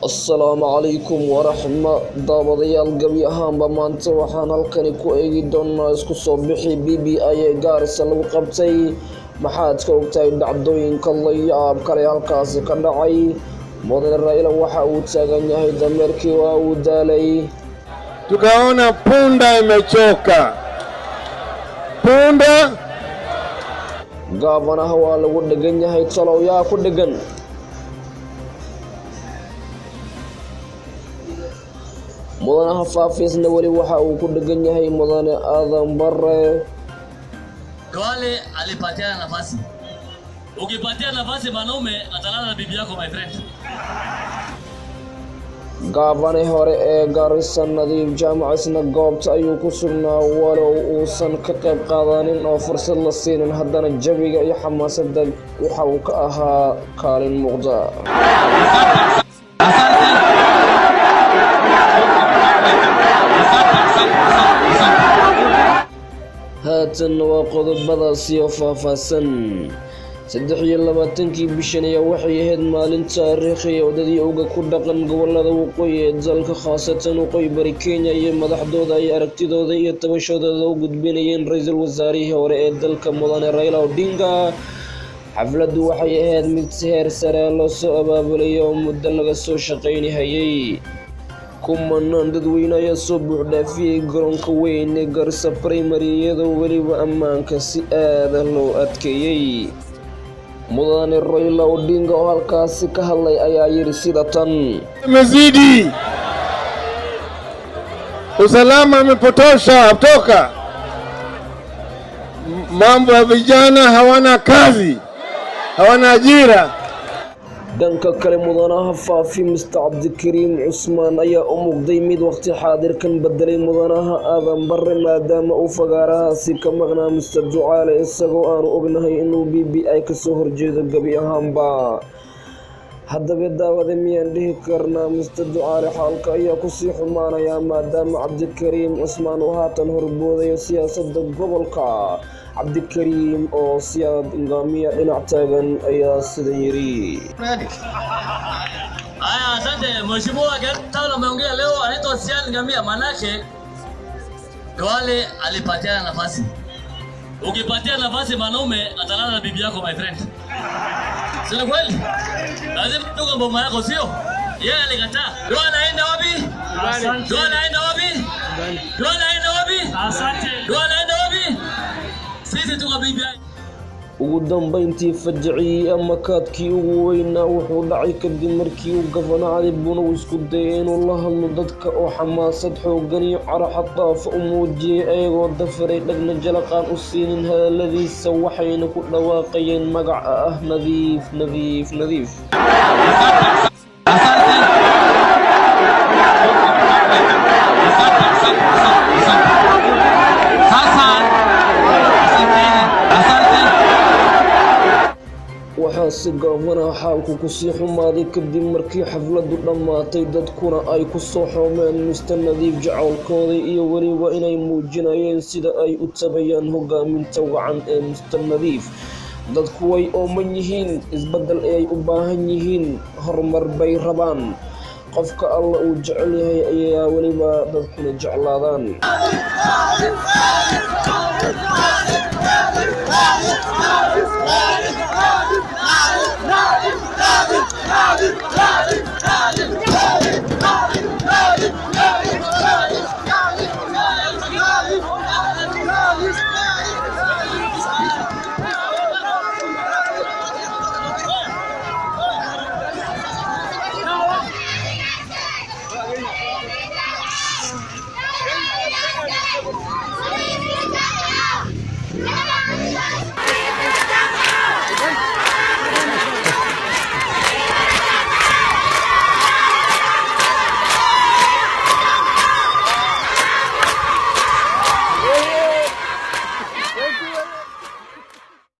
السلام عليكم ورحمة daawadayaal gabi ahaanba maanta waxaan halkani ku eegi doonaa isku soo bixi BBI Garissa lagu qabtay maxaad ka ogtahay dhacdooyinka la yaab kale halkaas ka dhacay Mudane Raila waxa uu taagan yahay dameerkii waa uu daalay tukaona punda imechoka punda gaabanaha waa lagu dhagan yahay talow yaa ku dhagan mudanaha faafisna wali waxa uu ku dhagan yahay mudane Aadan Barre Duale alipatia nafasi. Ukipatia nafasi mwanaume atalala na bibi yako my friend. gaabane hore ee Garissa Nadiif jaamacadna goobta ayuu ku sugnaa walow uusan ka qayb qaadanin oo fursad la siinin haddana jawiga iyo xamaasadda waxa uu ka ahaa kaalin muuqda haatan waa qodobadaasi oo faahfaahsan 23 bishan ayaa waxay ahayd maalin taariikhi ah oo dadii uga ku dhaqan gobolada waqooyi ee dalka khaasatan waqooyi bari Kenya iyo madaxdooda ay aragtidooda iyo tabashadooda u gudbinayeen ra'iisul wasaarihii hore ee dalka Mudane Raila Odinga xafladdu waxay ahayd mid heer sare loo soo abaabulay oo muddo laga soo shaqaynayay kumanaan dadweyne ayaa soo buuxdhaafiyay garoonka weyn ee Garissa Primary iyadoo weliba ammaanka si aad ah loo adkeeyay Mudane Raila Odinga oo halkaasi ka hadlay ayaa yiri sida tan mezidi usalama umepotosha kutoka mambo ya vijana hawana kazi hawana ajira dhanka kale mudanaha faafi Mr. Abdikariim Cusmaan ayaa u muuqday mid waqti xaadirkan bedelay mudanaha Aadan Barre maadaama uu fagaarahaasi ka maqnaa Mr. Duale isagoo aanu ognahay inuu BBI ka soo horjeedo gabi ahaanba haddaba daawada miyaan dhihi karnaa Mr. Duale xaalka ayaa ku sii xumaanaya maadaama Abdikariim Cusmaan uu haatan horboodayo siyaasadda gobolka Abdikariim oo siyaad ingamiya dhinac taagan ayaa sida yiri Asante mheshimiwa Gataula ameongea leo anaitwa Sian Ngamia manake Duale alipatia nafasi. Ukipatia nafasi mwanaume atalala na bibi yako my friend. Sio kweli? Lazima tuko mboma yako sio? Yeye alikataa. Duale anaenda wapi? Duale anaenda wapi? Duale anaenda wapi? Asante. Duale anaenda wapi? Sisi tuko BBI. ugu dambeyntii fajicii ama kaadkii ugu weynaa wuxuu dhacay kadib markii uu Gavana Ali Buna isku dayay inuu la hadlo dadka oo xamaasad xooggan iyo caraxad dhaaf u muujiyay ayagoo dafaray dhagna jalaqaan u siinin hadaladiisa waxayna ku dhawaaqayeen magaca ah nadiif nadiif nadiif waxaase gaabanaha xaalku ku sii xumaaday kadib markii xafladdu dhammaatay dadkuna ay ku soo xoomeen Mr. Nadiif jacaylkooda iyo weliba inay muujinayeen sida ay u tabayaan hogaaminta wacan ee Mr. Nadiif dadku way ooman yihiin isbedel ay u baahan yihiin horumar bay rabaan qofka alla uu jecel yahay ayaa weliba dadkuna jeclaadaan